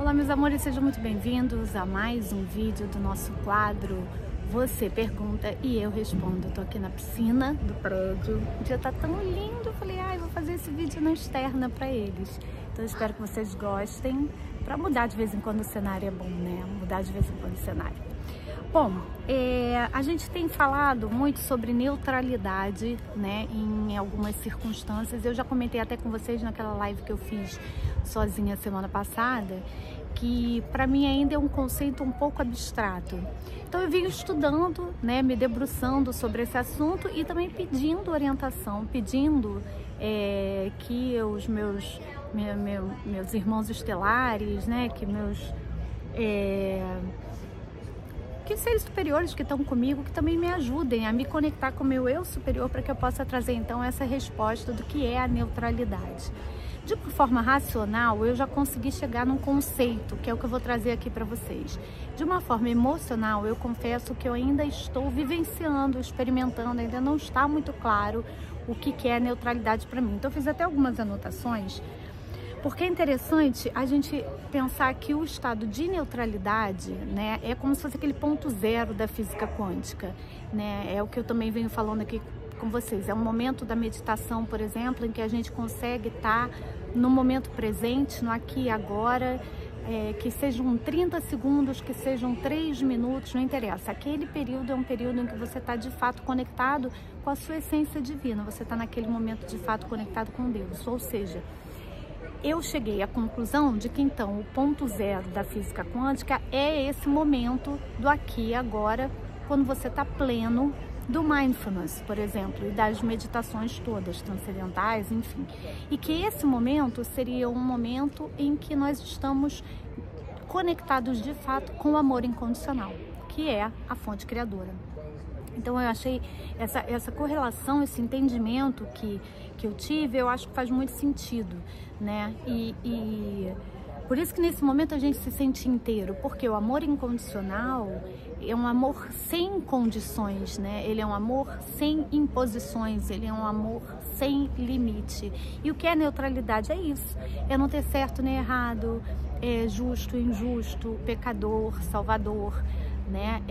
Olá, meus amores, sejam muito bem-vindos a mais um vídeo do nosso quadro Você Pergunta e Eu Respondo. Eu tô aqui na piscina do prédio, o dia tá tão lindo, eu falei, vou fazer esse vídeo na externa pra eles. Então eu espero que vocês gostem, pra mudar de vez em quando o cenário é bom, né? Mudar de vez em quando o cenário. Bom, a gente tem falado muito sobre neutralidade, né, em algumas circunstâncias. Eu já comentei até com vocês naquela live que eu fiz sozinha semana passada, que para mim ainda é um conceito um pouco abstrato. Então eu venho estudando, né, me debruçando sobre esse assunto e também pedindo orientação, pedindo que os meus irmãos estelares, né, que seres superiores que estão comigo, que também me ajudem a me conectar com o meu eu superior, para que eu possa trazer então essa resposta do que é a neutralidade. De uma forma racional, eu já consegui chegar num conceito, que é o que eu vou trazer aqui para vocês. De uma forma emocional, eu confesso que eu ainda estou vivenciando, experimentando, ainda não está muito claro o que é a neutralidade para mim. Então eu fiz até algumas anotações, porque é interessante a gente pensar que o estado de neutralidade, né, é como se fosse aquele ponto zero da física quântica, né? É o que eu também venho falando aqui com vocês. É um momento da meditação, por exemplo, em que a gente consegue estar no momento presente, no aqui e agora, que sejam 30 segundos, que sejam 3 minutos, não interessa. Aquele período é um período em que você está de fato conectado com a sua essência divina, você está naquele momento de fato conectado com Deus, ou seja, eu cheguei à conclusão de que então o ponto zero da física quântica é esse momento do aqui e agora, quando você está pleno do mindfulness, por exemplo, e das meditações todas, transcendentais, enfim. E que esse momento seria um momento em que nós estamos conectados de fato com o amor incondicional, que é a fonte criadora. Então eu achei essa correlação, esse entendimento que eu tive, eu acho que faz muito sentido, né? E por isso que nesse momento a gente se sente inteiro, porque o amor incondicional é um amor sem condições, né? Ele é um amor sem imposições, ele é um amor sem limite. E o que é neutralidade? É isso, é não ter certo nem errado, é justo, injusto, pecador, salvador, né?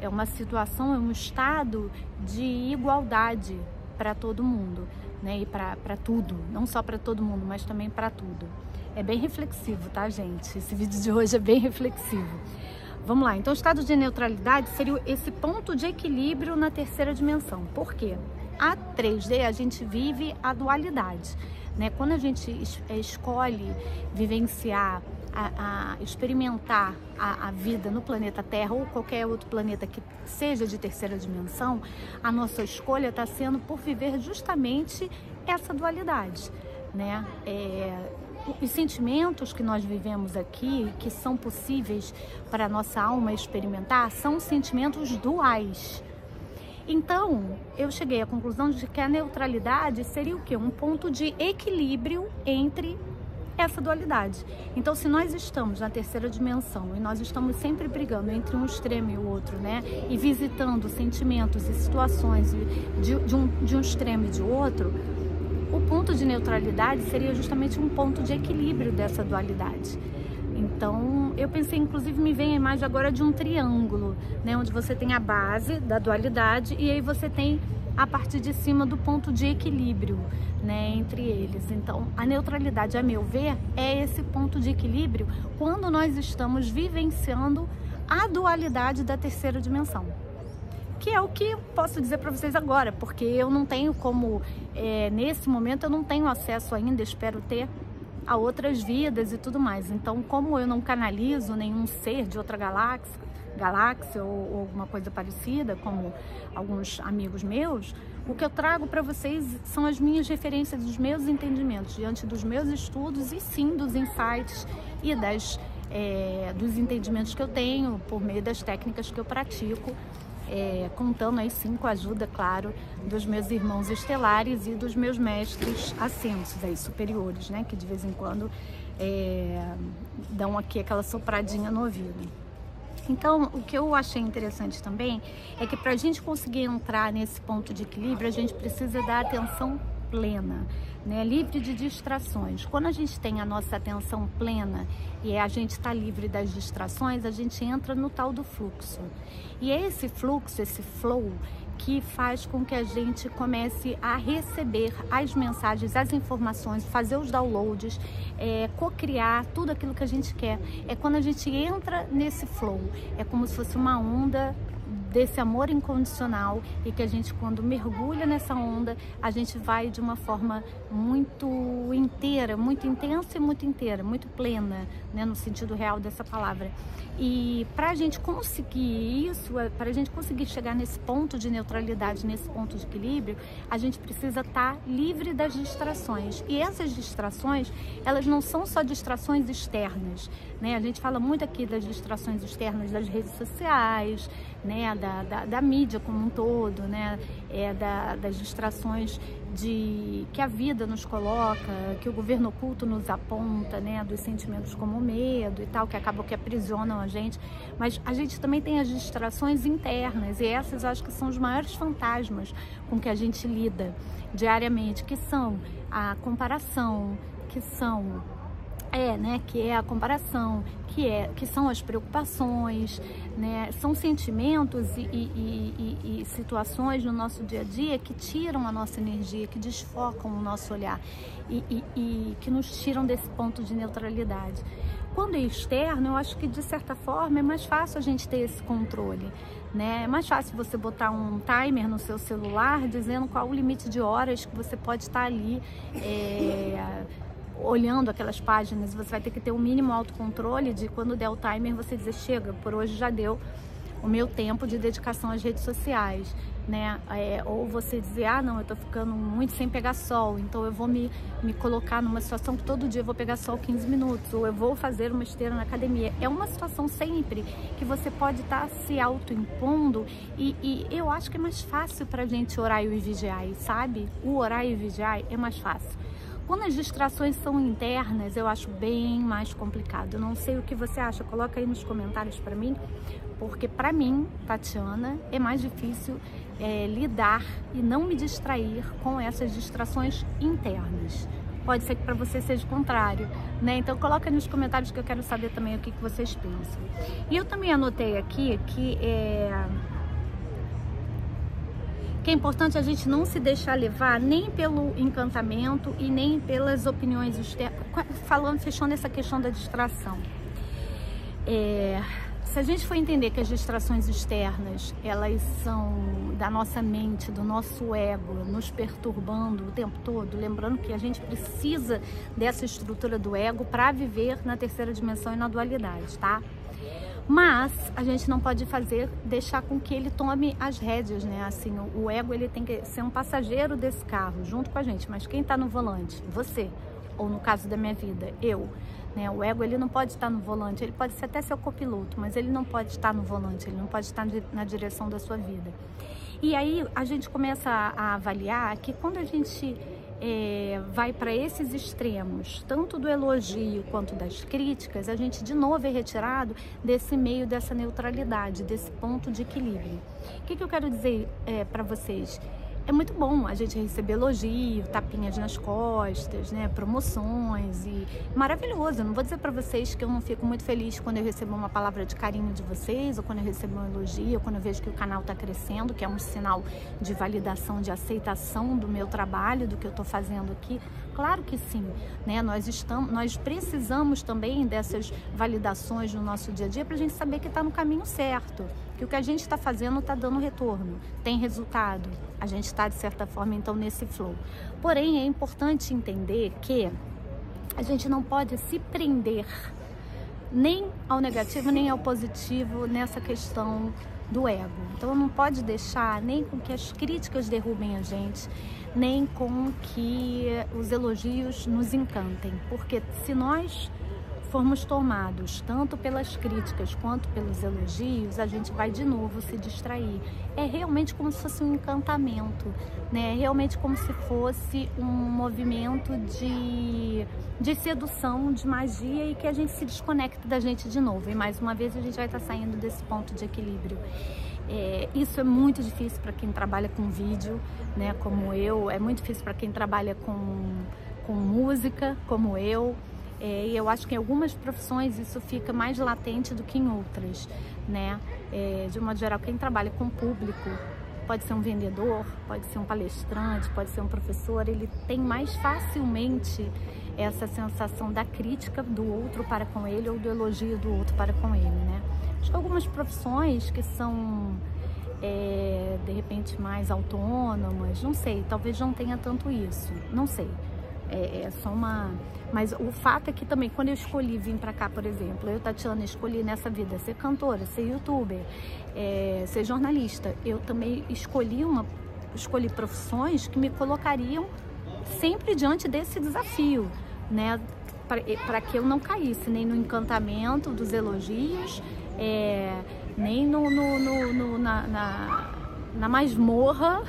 É uma situação, é um estado de igualdade para todo mundo, né? E para tudo, não só para todo mundo, mas também para tudo. É bem reflexivo, tá, gente? Esse vídeo de hoje é bem reflexivo. Vamos lá, então o estado de neutralidade seria esse ponto de equilíbrio na terceira dimensão. Por quê? A 3D a gente vive a dualidade, né? Quando a gente escolhe vivenciar, experimentar a vida no planeta Terra ou qualquer outro planeta que seja de terceira dimensão, a nossa escolha está sendo por viver justamente essa dualidade, né? Os sentimentos que nós vivemos aqui, que são possíveis para a nossa alma experimentar, são sentimentos duais. Então, eu cheguei à conclusão de que a neutralidade seria o quê? Um ponto de equilíbrio entre essa dualidade. Então, se nós estamos na terceira dimensão e nós estamos sempre brigando entre um extremo e o outro, né? E visitando sentimentos e situações de um extremo e de outro, o ponto de neutralidade seria justamente um ponto de equilíbrio dessa dualidade. Então, eu pensei, inclusive, me vem a imagem agora de um triângulo, né? Onde você tem a base da dualidade e aí você tem a partir de cima do ponto de equilíbrio, né, entre eles. Então, a neutralidade, a meu ver, é esse ponto de equilíbrio quando nós estamos vivenciando a dualidade da terceira dimensão. Que é o que eu posso dizer para vocês agora, porque eu não tenho como, nesse momento eu não tenho acesso ainda, espero ter, a outras vidas e tudo mais. Então, como eu não canalizo nenhum ser de outra galáxia ou alguma coisa parecida, como alguns amigos meus, o que eu trago para vocês são as minhas referências, os meus entendimentos, diante dos meus estudos e sim dos insights e dos entendimentos que eu tenho por meio das técnicas que eu pratico, contando aí sim com a ajuda, claro, dos meus irmãos estelares e dos meus mestres ascensos aí, superiores, né, que de vez em quando dão aqui aquela sopradinha no ouvido. Então, o que eu achei interessante também é que para a gente conseguir entrar nesse ponto de equilíbrio, a gente precisa dar atenção plena, né? Livre de distrações. Quando a gente tem a nossa atenção plena e a gente está livre das distrações, a gente entra no tal do fluxo. E é esse fluxo, esse flow, que faz com que a gente comece a receber as mensagens, as informações, fazer os downloads, co-criar tudo aquilo que a gente quer. É quando a gente entra nesse flow, é como se fosse uma onda desse amor incondicional, e que a gente, quando mergulha nessa onda, a gente vai de uma forma muito inteira, muito intensa e muito inteira, muito plena, né, no sentido real dessa palavra. E para a gente conseguir isso, para a gente conseguir chegar nesse ponto de neutralidade, nesse ponto de equilíbrio, a gente precisa estar livre das distrações. E essas distrações, elas não são só distrações externas, né? A gente fala muito aqui das distrações externas das redes sociais, né, da mídia como um todo, né, das distrações que a vida nos coloca, que o governo oculto nos aponta, né, dos sentimentos como o medo e tal, que acabam que aprisionam a gente. Mas a gente também tem as distrações internas, e essas eu acho que são os maiores fantasmas com que a gente lida diariamente, que são a comparação, que é a comparação, que são as preocupações, né? São sentimentos e situações no nosso dia a dia que tiram a nossa energia, que desfocam o nosso olhar e que nos tiram desse ponto de neutralidade. Quando é externo, eu acho que de certa forma é mais fácil a gente ter esse controle, né? É mais fácil você botar um timer no seu celular dizendo qual o limite de horas que você pode estar ali olhando aquelas páginas. Você vai ter que ter o mínimo autocontrole de, quando der o timer, você dizer: chega, por hoje já deu o meu tempo de dedicação às redes sociais, né? Ou você dizer: ah, não, eu tô ficando muito sem pegar sol, então eu vou me colocar numa situação que todo dia eu vou pegar sol 15 minutos, ou eu vou fazer uma esteira na academia. É uma situação sempre que você pode estar se autoimpondo, e eu acho que é mais fácil pra gente orar e vigiar, sabe? O orar e vigiar é mais fácil. Quando as distrações são internas, eu acho bem mais complicado. Eu não sei o que você acha, coloca aí nos comentários para mim, porque para mim, Tatiana, é mais difícil lidar e não me distrair com essas distrações internas. Pode ser que para você seja o contrário, né? Então coloca aí nos comentários, que eu quero saber também o que vocês pensam. E eu também anotei aqui que é importante a gente não se deixar levar nem pelo encantamento e nem pelas opiniões externas, fechando essa questão da distração. Se a gente for entender que as distrações externas, elas são da nossa mente, do nosso ego, nos perturbando o tempo todo, lembrando que a gente precisa dessa estrutura do ego para viver na terceira dimensão e na dualidade, tá? Mas a gente não pode deixar com que ele tome as rédeas, né? Assim, o ego, ele tem que ser um passageiro desse carro junto com a gente, mas quem está no volante? Você, ou no caso da minha vida, eu, né? O ego, ele não pode estar no volante, ele pode ser até seu copiloto, mas ele não pode estar no volante, ele não pode estar na direção da sua vida. E aí a gente começa a avaliar que quando a gente vai para esses extremos, tanto do elogio quanto das críticas, a gente de novo é retirado desse meio, dessa neutralidade, desse ponto de equilíbrio. O que eu quero dizer para vocês? É muito bom a gente receber elogio, tapinhas nas costas, né, promoções, e maravilhoso. Eu não vou dizer para vocês que eu não fico muito feliz quando eu recebo uma palavra de carinho de vocês, ou quando eu recebo um elogio, ou quando eu vejo que o canal está crescendo, que é um sinal de validação, de aceitação do meu trabalho, do que eu estou fazendo aqui. Claro que sim, né? Nós precisamos também dessas validações no nosso dia a dia para a gente saber que está no caminho certo, que o que a gente está fazendo está dando retorno, tem resultado. A gente está, de certa forma, então, nesse flow. Porém, é importante entender que a gente não pode se prender nem ao negativo, nem ao positivo nessa questão do ego. Então, não pode deixar nem com que as críticas derrubem a gente, nem com que os elogios nos encantem. Porque se nós formos tomados tanto pelas críticas quanto pelos elogios, a gente vai de novo se distrair. É realmente como se fosse um encantamento, né? É realmente como se fosse um movimento de sedução, de magia, e que a gente se desconecta da gente de novo. E mais uma vez a gente vai estar saindo desse ponto de equilíbrio. Isso é muito difícil para quem trabalha com vídeo, né, como eu, é muito difícil para quem trabalha com música, como eu. E eu acho que em algumas profissões isso fica mais latente do que em outras, né? De uma modo geral, quem trabalha com público, pode ser um vendedor, pode ser um palestrante, pode ser um professor, ele tem mais facilmente essa sensação da crítica do outro para com ele ou do elogio do outro para com ele, né? Acho que algumas profissões que são, de repente, mais autônomas, não sei, talvez não tenha tanto isso, não sei. É só uma... Mas o fato é que também, quando eu escolhi vir pra cá, por exemplo, eu, Tatiana, escolhi nessa vida ser cantora, ser youtuber, ser jornalista. Eu também escolhi profissões que me colocariam sempre diante desse desafio, né? Para que eu não caísse nem no encantamento dos elogios, nem na masmorra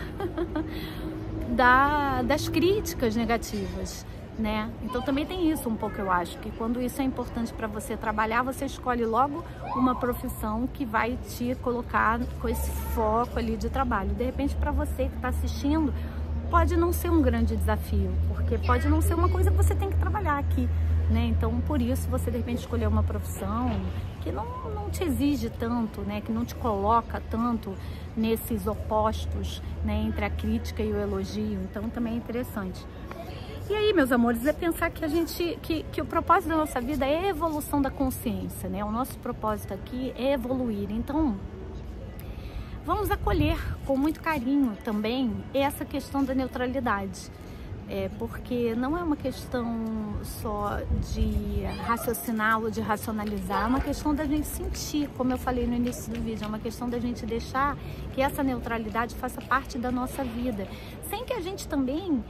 das críticas negativas, né? Então também tem isso um pouco, eu acho, que quando isso é importante para você trabalhar, você escolhe logo uma profissão que vai te colocar com esse foco ali de trabalho. De repente, para você que está assistindo, pode não ser um grande desafio, porque pode não ser uma coisa que você tem que trabalhar aqui, né? Então, por isso, você de repente escolher uma profissão que não te exige tanto, né? Que não te coloca tanto nesses opostos, né? Entre a crítica e o elogio. Então, também é interessante. E aí, meus amores, é pensar que o propósito da nossa vida é a evolução da consciência, né? O nosso propósito aqui é evoluir. Então, vamos acolher com muito carinho também essa questão da neutralidade. Porque não é uma questão só de raciocinar ou de racionalizar, é uma questão da gente sentir, como eu falei no início do vídeo, é uma questão da gente deixar que essa neutralidade faça parte da nossa vida, sem que a gente também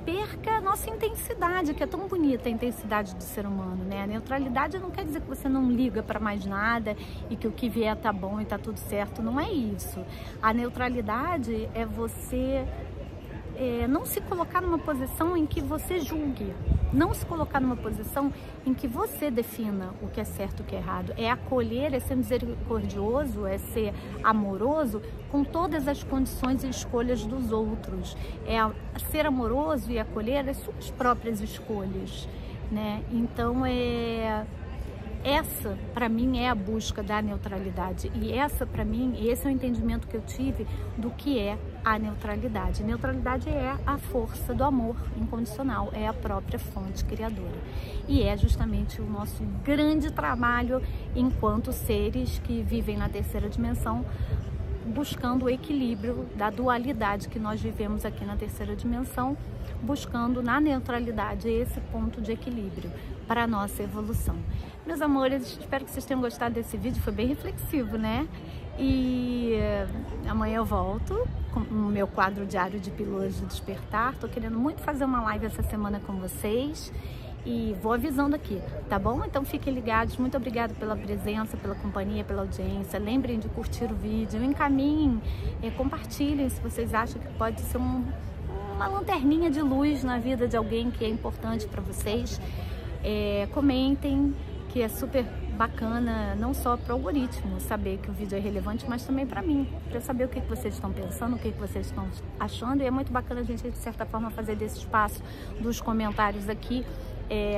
perca a nossa intensidade, que é tão bonita a intensidade do ser humano, né? A neutralidade não quer dizer que você não liga para mais nada e que o que vier tá bom e tá tudo certo, não é isso. A neutralidade é você não se colocar numa posição em que você julgue, não se colocar numa posição em que você defina o que é certo e o que é errado. É acolher, é ser misericordioso, é ser amoroso com todas as condições e escolhas dos outros. É ser amoroso e acolher as suas próprias escolhas, né? Então, essa, para mim, é a busca da neutralidade. E essa, para mim, esse é o entendimento que eu tive do que é a neutralidade. Neutralidade é a força do amor incondicional, é a própria fonte criadora. E é justamente o nosso grande trabalho enquanto seres que vivem na terceira dimensão, buscando o equilíbrio da dualidade que nós vivemos aqui na terceira dimensão, buscando na neutralidade esse ponto de equilíbrio para a nossa evolução. Meus amores, espero que vocês tenham gostado desse vídeo, foi bem reflexivo, né? E amanhã eu volto com o meu quadro diário de Pílulas de Despertar. Tô querendo muito fazer uma live essa semana com vocês e vou avisando aqui, tá bom? Então fiquem ligados, muito obrigada pela presença, pela companhia, pela audiência. Lembrem de curtir o vídeo, encaminhem, compartilhem se vocês acham que pode ser uma lanterninha de luz na vida de alguém que é importante para vocês. Comentem, que é super bacana, não só para o algoritmo saber que o vídeo é relevante, mas também para mim, para eu saber o que vocês estão pensando, o que vocês estão achando. E é muito bacana a gente, de certa forma, fazer desse espaço dos comentários aqui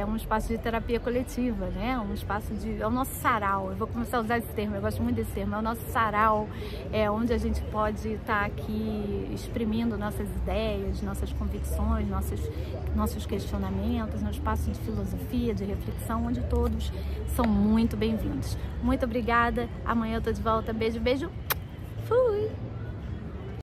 um espaço de terapia coletiva, né? Um espaço de... é o nosso sarau, eu vou começar a usar esse termo, eu gosto muito desse termo, é o nosso sarau, onde a gente pode estar aqui exprimindo nossas ideias, nossas convicções, nossos questionamentos, um espaço de filosofia, de reflexão, onde todos são muito bem-vindos. Muito obrigada, amanhã eu tô de volta, beijo, beijo, fui!